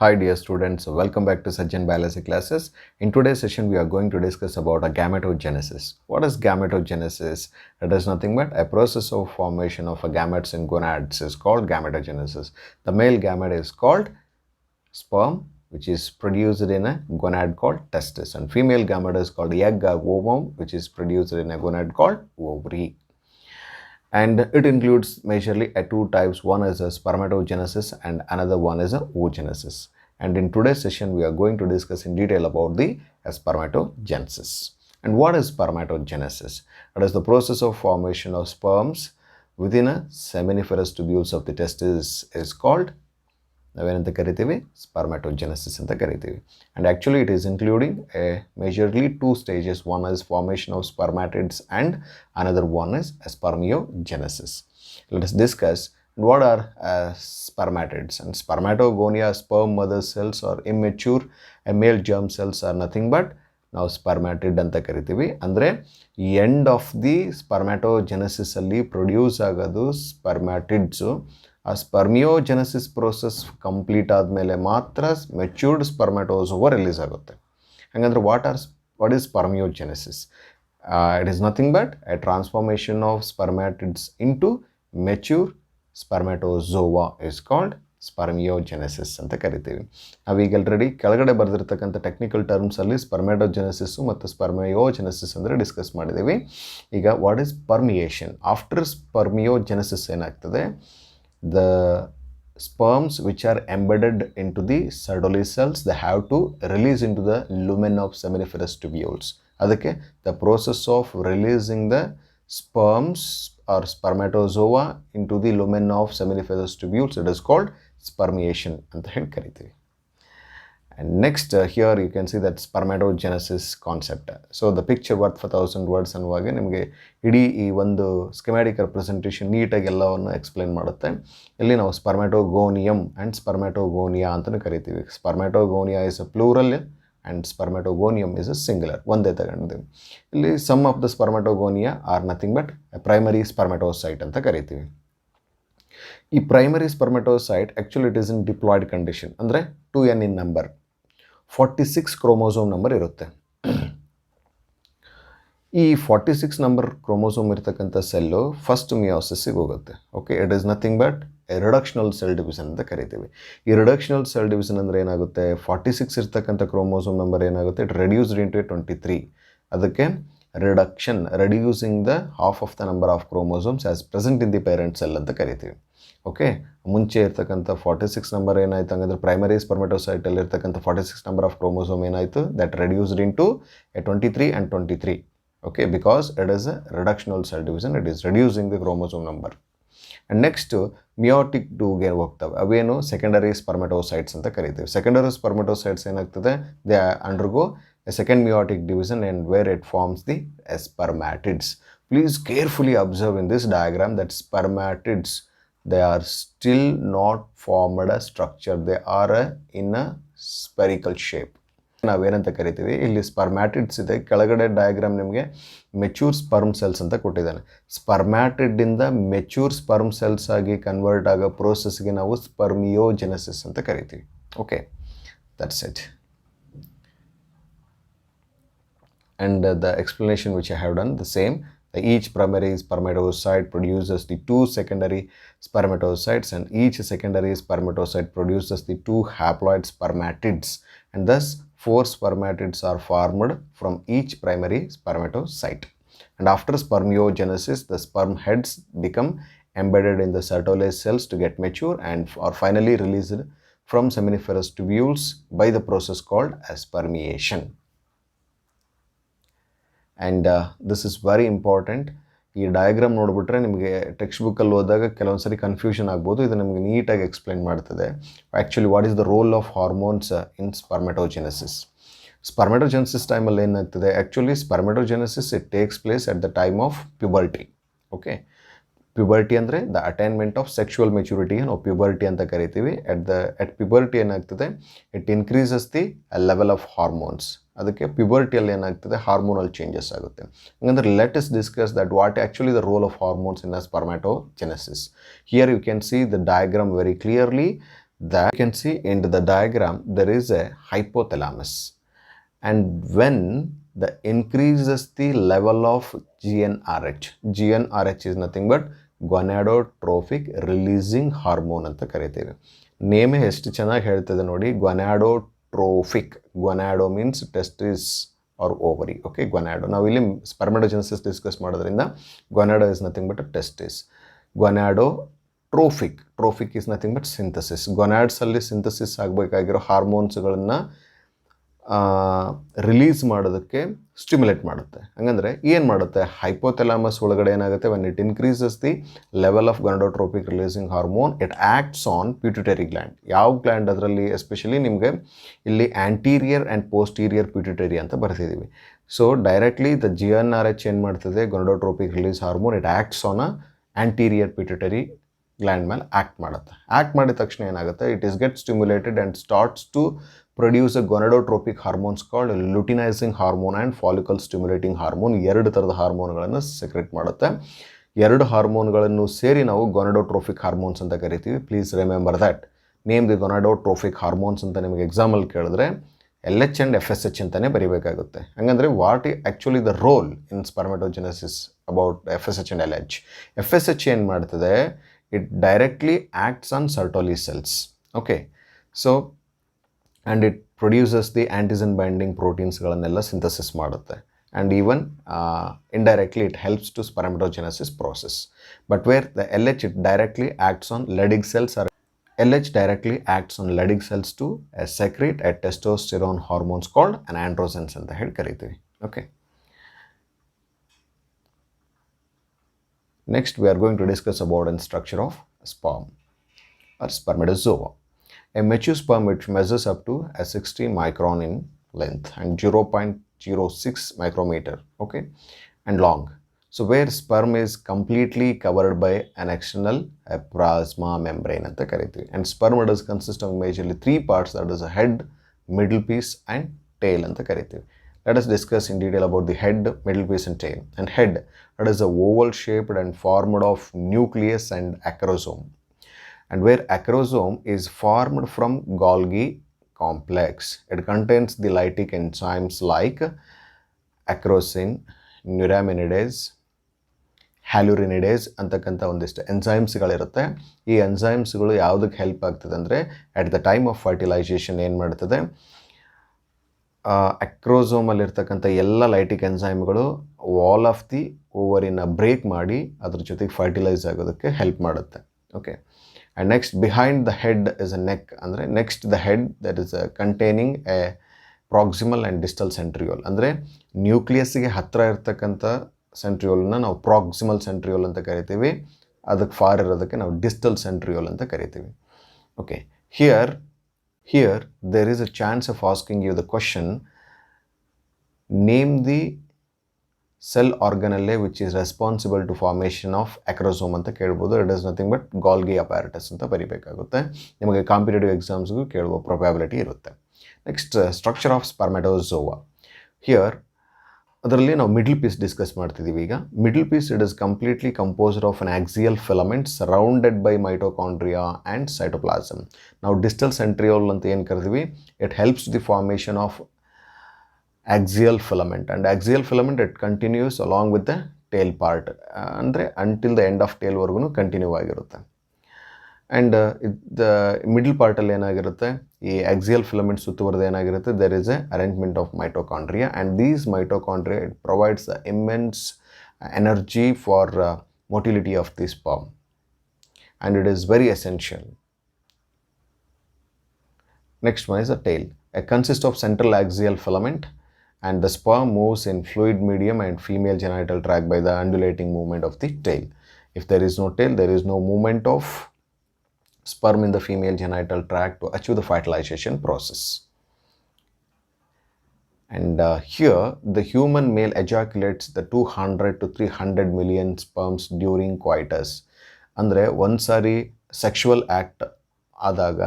Hi dear students, welcome back to Sajjan Biology classes. In today's session, we are going to discuss about a gametogenesis. What is gametogenesis? It is nothing but a process of formation of a gametes in gonads is called gametogenesis. The male gamete is called sperm, which is produced in a gonad called testis, and female gamete is called egg or ovum, which is produced in a gonad called ovary. And it includes majorly two types. One is a spermatogenesis and another one is a oogenesis. And in today's session, we are going to discuss in detail about the spermatogenesis. And what is spermatogenesis? It is the process of formation of sperms within a seminiferous tubules of the testis is called ನಾವೇನಂತ ಕರಿತೀವಿ spermatogenesis ಅಂತ ಕರಿತೀವಿ. And actually it is including majorly two stages. One is formation of spermatids and another one is spermiogenesis. Let us discuss what are spermatids. And spermatogonia, sperm mother cells or immature male germ cells are nothing but ನಾವು ಸ್ಪರ್ಮ್ಯಾಟಿಡ್ ಅಂತ ಕರಿತೀವಿ. ಅಂದರೆ end of the spermatogenesis ಅಲ್ಲಿ produce ಆಗೋದು ಸ್ಪರ್ಮ್ಯಾಟಿಡ್ಸು. ಆ ಸ್ಪರ್ಮಿಯೋಜೆನೆಸಿಸ್ process complete ಆದಮೇಲೆ ಮಾತ್ರ matured ಸ್ಪರ್ಮ್ಯಾಟೋಸೋವಾ release ಆಗುತ್ತೆ. ಹಾಗಂದ್ರೆ what is spermiogenesis? It is nothing but a transformation of spermatids into mature spermatozoa is called spermiogenesis ಅಂತ ಕರಿತೀವಿ. ನಾವೀಗ ಆಲ್ರೆಡಿ ಕೆಳಗಡೆ ಬರೆದಿರ್ತಕ್ಕಂಥ ಟೆಕ್ನಿಕಲ್ ಟರ್ಮ್ಸಲ್ಲಿ ಸ್ಪರ್ಮ್ಯಾಟೋಜೆನೆಸಿಸ್ಸು ಮತ್ತು ಸ್ಪರ್ಮಿಯೋಜೆನೆಸಿಸ್ ಅಂದರೆ ಡಿಸ್ಕಸ್ ಮಾಡಿದ್ದೀವಿ. ಈಗ ವಾಟ್ ಈಸ್ ಪರ್ಮಿಯೇಷನ್? ಆಫ್ಟರ್ ಸ್ಪರ್ಮಿಯೋಜೆನೆಸಿಸ್ ಏನಾಗ್ತದೆ? The sperms which are embedded into the Sertoli cells, they have to release into the lumen of seminiferous tubules. ಅದಕ್ಕೆ the process of releasing the sperms or spermatozoa into the lumen of seminiferous tubules, it is called spermiation ಅಂತ ಹೇಳಿ ಕರಿತೀವಿ. And next here you can see that spermatogenesis concept. So the picture worth 1000 words ಅನ್ನುವಾಗ ನಿಮಗೆ ಇಡೀ ಈ ಒಂದು schematic representation ನೀಟಾಗಿ ಎಲ್ಲವನ್ನು ಎಕ್ಸ್ಪ್ಲೇನ್ ಮಾಡುತ್ತೆ. ಇಲ್ಲಿ ನಾವು ಸ್ಪರ್ಮ್ಯಾಟೋಗೋನಿಯಮ್ ಆ್ಯಂಡ್ ಸ್ಪರ್ಮ್ಯಾಟೋಗೋನಿಯಾ ಅಂತಲೂ ಕರಿತೀವಿ. Spermatogonia is a plural and spermatogonium is a singular, ಒಂದೇ ತಗೊಂಡಿದ್ದೀವಿ. ಇಲ್ಲಿ some of the spermatogonia are nothing but primary spermatocyte ಅಂತ ಕರಿತೀವಿ. ಈ primary spermatocyte actually it is in diploid condition, ಅಂದರೆ 2n ಇನ್ ನಂಬರ್, 46 ಕ್ರೋಮೋಸೋಮ್ ನಂಬರ್ ಇರುತ್ತೆ. ಈ 46 ನಂಬರ್ ಕ್ರೋಮೋಸೋಮ್ ಇರ್ತಕ್ಕಂಥ ಸೆಲ್ಲು ಫಸ್ಟ್ ಮಿಯೋಸಿಸ್ಸಿಗೆ ಹೋಗುತ್ತೆ. Okay, it is nothing but reductional cell division ಅಂತ ಕರಿತೀವಿ. ಈ ರಿಡಕ್ಷನಲ್ ಸೆಲ್ ಡಿವಿಷನ್ ಅಂದರೆ ಏನಾಗುತ್ತೆ? 46 ಇರ್ತಕ್ಕಂಥ ಕ್ರೋಮೋಸೋಮ್ ನಂಬರ್ ಏನಾಗುತ್ತೆ? It reduced into 23. ಅದಕ್ಕೆ reducing the half of the number of chromosomes as present in the parent cell ಅಂತ ಕರಿತೀವಿ. ಓಕೆ, ಮುಂಚೆ ಇರ್ತಕ್ಕಂಥ 46 ನಂಬರ್ ಏನಾಯಿತು ಹಂಗಂದ್ರೆ ಪ್ರೈಮರಿ ಸ್ಪರ್ಮೆಟೋಸೈಟಲ್ಲಿ ಇರ್ತಕ್ಕಂಥ 46 ನಂಬರ್ ಆಫ್ ಕ್ರೋಮೋಸೋಮ್ ಏನಾಯಿತು? That reduced into 23 and 23. Okay, because it is a reductional cell division, it is reducing the chromosome number. And next meiotic ಟೂಗೆ ಹೋಗ್ತವೆ. ಅವೇನು ಸೆಕೆಂಡರಿ ಸ್ಪರ್ಮೆಟೋಸೈಟ್ಸ್ ಅಂತ ಕರಿತೀವಿ. ಸೆಕೆಂಡರಿ ಸ್ಪರ್ಮೆಟೋಸೈಟ್ಸ್ ಏನಾಗ್ತದೆ? They undergo a second meiotic division and where it forms the spermatids. Please carefully observe in this diagram that spermatids, they are still not formed a structure. They are in a spherical shape. ನಾವೇನಂತ ಕರಿತೀವಿ? ಇಲ್ಲಿ ಸ್ಪರ್ಮ್ಯಾಟಿಡ್ಸ್ ಇದೆ. ಕೆಳಗಡೆ diagram ನಿಮಗೆ mature sperm cells ಅಂತ ಕೊಟ್ಟಿದ್ದಾನೆ. ಸ್ಪರ್ಮ್ಯಾಟಿಡ್ಡಿಂದ mature sperm cells ಆಗಿ convert ಆಗೋ ಪ್ರೋಸೆಸ್ಗೆ ನಾವು ಸ್ಪರ್ಮಿಯೋಜೆನೆಸಿಸ್ ಅಂತ ಕರಿತೀವಿ. Okay, that's it. And the explanation which I have done the same. Each primary spermatocyte produces the 2 secondary spermatocytes and each secondary spermatocyte produces the 2 haploid spermatids, and thus 4 spermatids are formed from each primary spermatocyte. And after spermiogenesis, the sperm heads become embedded in the Sertoli cells to get mature and are finally released from seminiferous tubules by the process called spermiation. And this is very important. ಈ diagram ನೋಡಿಬಿಟ್ರೆ ನಿಮಗೆ text ಬುಕ್ಕಲ್ಲಿ ಓದಾಗ ಕೆಲವೊಂದು ಸರಿ confusion ಆಗ್ಬೋದು. ಇದು ನಿಮಗೆ ನೀಟಾಗಿ explain ಮಾಡ್ತದೆ. Actually what is the role of hormones in spermatogenesis? Spermatogenesis ಟೈಮಲ್ಲಿ ಏನಾಗ್ತದೆ? Actually spermatogenesis it takes place at the time of puberty. Okay, puberty ಅಂದರೆ ದ ಅಟೈನ್ಮೆಂಟ್ ಆಫ್ ಸೆಕ್ಷುವಲ್ ಮೆಚುರಿಟಿಗೆ ನಾವು ಪ್ಯುಬರ್ಟಿ ಅಂತ ಕರಿತೀವಿ. ಎಟ್ ಪ್ಯುಬರ್ಟಿ ಏನಾಗ್ತದೆ? It increases the level of hormones. ಅದಕ್ಕೆ ಪ್ಯುಬರ್ಟಿಯಲ್ಲಿ ಏನಾಗ್ತದೆ? ಹಾರ್ಮೋನಲ್ ಚೇಂಜಸ್ ಆಗುತ್ತೆ. ಹಂಗಂದ್ರೆ let us discuss that what actually the role of hormones in a spermatogenesis. Here you can see the diagram very clearly. that you can see in the diagram there is a hypothalamus, and when the increases the level of GnRH is nothing but gonadotrophic releasing hormone ಅಂತ ಕರಿತೀವಿ. ನೇಮೇ ಎಷ್ಟು ಚೆನ್ನಾಗಿ ಹೇಳ್ತದೆ ನೋಡಿ, gonadotrophic. gonado means testis or ovary. Okay, gonado. ನಾವು ಇಲ್ಲಿ spermatogenesis discuss ಮಾಡೋದ್ರಿಂದ gonado is nothing but a testis. gonadotrophic. trophic is nothing but synthesis. gonads ಅಲ್ಲಿ ಸಿಂಥಸಿಸ್ ಆಗಬೇಕಾಗಿರೋ ಹಾರ್ಮೋನ್ಸ್ಗಳನ್ನು ರಿಲೀಸ್ ಮಾಡೋದಕ್ಕೆ ಸ್ಟಿಮ್ಯುಲೇಟ್ ಮಾಡುತ್ತೆ. ಹಂಗಂದ್ರೆ ಏನು ಮಾಡುತ್ತೆ, ಹೈಪೋಥೆಲಾಮಸ್ ಒಳಗಡೆ ಏನಾಗುತ್ತೆ, when it increases the level of gonadotrophic releasing hormone it acts on pituitary gland. ಯಾವ gland ಅದರಲ್ಲಿ ಎಸ್ಪೆಷಲಿ ನಿಮಗೆ ಇಲ್ಲಿ ಆ್ಯಂಟೀರಿಯರ್ ಆ್ಯಂಡ್ ಪೋಸ್ಟೀರಿಯರ್ ಪಿಟ್ಯೂಟರಿ ಅಂತ ಬರ್ತಿದ್ದೀವಿ. ಸೊ ಡೈರೆಕ್ಟ್ಲಿ ದ GnRH ಏನು ಮಾಡ್ತದೆ, gonadotrophic release hormone it acts on anterior pituitary gland ಮೇಲೆ act ಮಾಡುತ್ತೆ. ಆ್ಯಕ್ಟ್ ಮಾಡಿದ ತಕ್ಷಣ ಏನಾಗುತ್ತೆ, it is get stimulated and starts to produce a gonadotrophic hormones called luteinizing hormone and follicle stimulating hormone. ಎರಡು ಥರದ ಹಾರ್ಮೋನ್ಗಳನ್ನು secret ಮಾಡುತ್ತೆ. ಎರಡು ಹಾರ್ಮೋನ್ಗಳನ್ನು ಸೇರಿ ನಾವು gonadotrophic ಹಾರ್ಮೋನ್ಸ್ ಅಂತ ಕರಿತೀವಿ. Please remember that. Name the gonadotrophic hormones ಅಂತ ನಿಮಗೆ ಎಕ್ಸಾಮಲ್ಲಿ ಕೇಳಿದ್ರೆ LH ಆ್ಯಂಡ್ FSH ಅಂತಲೇ ಬರೀಬೇಕಾಗುತ್ತೆ. ಹಾಗಂದರೆ what actually the role in spermatogenesis about FSH and LH. FSH ಏನು ಮಾಡ್ತದೆ, it directly acts on Sertoli cells. Okay, so and it produces the antigen binding proteins ಗಳನ್ನೆಲ್ಲ ಸಿಂಥಸಿಸ್ ಮಾಡುತ್ತೆ, and even indirectly it helps to spermatogenesis process. But where the LH it directly acts on Leydig cells, or LH directly acts on Leydig cells to secrete a testosterone hormones called an androgens ಅಂತ ಹೇಳಿ ಕರಿತೀವಿ. Okay, next we are going to discuss about the structure of sperm or spermatozoa. A mature sperm which measures up to a 60 micron in length and 0.06 micrometer, okay, and long. So where sperm is completely covered by an external plasma membrane anta karithವಿ. And sperm does consist of majorly three parts, that is a head, middle piece and tail anta karithವಿ. Let us discuss in detail about the head, middle piece and tail. And head, that is a oval shaped and formed of nucleus and acrosome. And where acrosome is formed from Golgi complex. It contains the lytic enzymes like acrosin, neuraminidase, hyaluronidase ಅಂತಕ್ಕಂಥ ಒಂದಿಷ್ಟು ಎಂಜೈಮ್ಸ್ಗಳಿರುತ್ತೆ. ಈ ಎಂಜೈಮ್ಸ್ಗಳು ಯಾವುದಕ್ಕೆ help ಆಗ್ತದೆ ಅಂದರೆ, at the time of fertilization ಏನು ಮಾಡ್ತದೆ, ಅಕ್ರೋಸೋಮಲ್ಲಿರ್ತಕ್ಕಂಥ ಎಲ್ಲ ಲೈಟಿಕ್ ಎಂಜೈಮ್ಗಳು ವಾಲ್ ಆಫ್ ದಿ ಓವರಿನ ಬ್ರೇಕ್ ಮಾಡಿ ಅದ್ರ ಜೊತೆಗೆ ಫರ್ಟಿಲೈಸ್ ಆಗೋದಕ್ಕೆ ಹೆಲ್ಪ್ ಮಾಡುತ್ತೆ. Okay, and next behind the head is a neck. ಅಂದರೆ next the head that is containing a proximal and distal centriole. ಅಂದರೆ ನ್ಯೂಕ್ಲಿಯಸ್ಗೆ ಹತ್ತಿರ ಇರ್ತಕ್ಕಂಥ ಸೆಂಟ್ರಿಯೋಲ್ನ ನಾವು ಪ್ರಾಕ್ಸಿಮಲ್ ಸೆಂಟ್ರಿಯೋಲ್ ಅಂತ ಕರಿತೀವಿ, ಅದಕ್ಕೆ ಫಾರ್ ಇರೋದಕ್ಕೆ ನಾವು ಡಿಸ್ಟಲ್ ಸೆಂಟ್ರಿಯೋಲ್ ಅಂತ ಕರಿತೀವಿ. Okay, Here there is a chance of asking you the question, name the cell organelle which is responsible to formation of acrosome ಅಂತ ಕೇಳ್ಬೋದು. It is nothing but Golgi apparatus ಅಂತ ಬರಿಬೇಕಾಗುತ್ತೆ. ನಿಮಗೆ competitive ಎಕ್ಸಾಮ್ಸ್ಗೂ ಕೇಳುವ probability ಇರುತ್ತೆ. Next, structure of spermatozoa. Here ಅದರಲ್ಲಿ ನಾವು middle piece discuss ಮಾಡ್ತಿದ್ದೀವಿ. ಈಗ middle piece it is completely composed of an axial filament surrounded by mitochondria and cytoplasm. ನಾವು distal centriole ಅಂತ ಏನು ಕರಿತೀವಿ, it helps the formation of axial filament, and axial filament it continues along with the tail part, ಅಂದರೆ until the end of ಟೇಲ್ವರೆಗೂ continue ಆಗಿರುತ್ತೆ. And the middle ಪಾರ್ಟಲ್ಲಿ ಏನಾಗಿರುತ್ತೆ, ಈ ಆಕ್ಸಿಯಲ್ ಫಿಲಮೆಂಟ್ ಸುತ್ತುವರೆದು ಏನಾಗಿರುತ್ತೆ, there is A arrangement of mitochondria, and these mitochondria it provides the immense energy for motility of the sperm, and it is very essential. Next one is the tail. It consists of central axial filament, and the sperm moves in fluid medium and female genital tract by the undulating movement of the tail. If there is no tail, there is no movement of sperm in the female genital tract to achieve the fertilization process. And here the human male ejaculates the 200 to 300 million sperms during coitus. ಅಂದರೆ ಒಂದು ಸಾರಿ sexual act ಆದಾಗ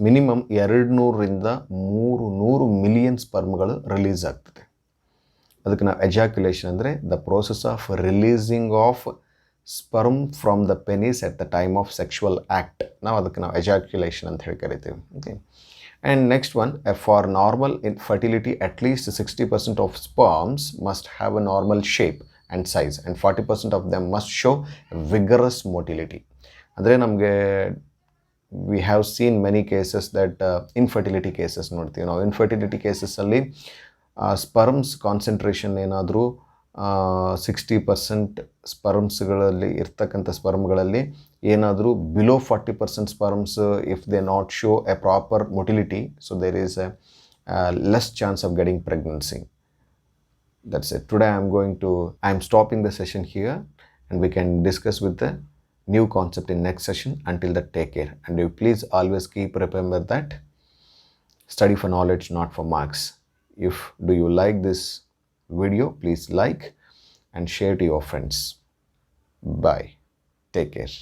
minimum 200ರಿಂದ 300 million ಸ್ಪರ್ಮ್ಗಳು release ಆಗ್ತದೆ. ಅದಕ್ಕೆ ನಾವು ejaculation ಅಂದರೆ the process of releasing of sperm from the penis at the time of sexual act. ನಾವು ಅದಕ್ಕೆ ನಾವು ejaculation ಅಂತ ಹೇಳಿ ಕರಿತೀವಿ. Okay. And next one, for normal infertility, at least 60% of sperms must have a normal shape and size, and 40% of them must show vigorous motility. ಅಂದರೆ ನಮಗೆ we have seen many cases that infertility cases ನೋಡ್ತೀವಿ ನಾವು. Infertility ಕೇಸಸ್ಸಲ್ಲಿ sperms concentration ಏನಾದರೂ 60% ಸ್ಪರ್ಮ್ಸ್ಗಳಲ್ಲಿ ಇರ್ತಕ್ಕಂಥ ಸ್ಪರ್ಮ್ಗಳಲ್ಲಿ ಏನಾದರೂ below 40% sperms if they not show a proper motility, so there is a less chance of getting pregnancy. That's it. Today I'm stopping the session here, and we can discuss with the new concept in next session. Until that, take care, and you please always remember that study for knowledge, not for marks. Do you like this video, please like and share to your friends. Bye. Take care.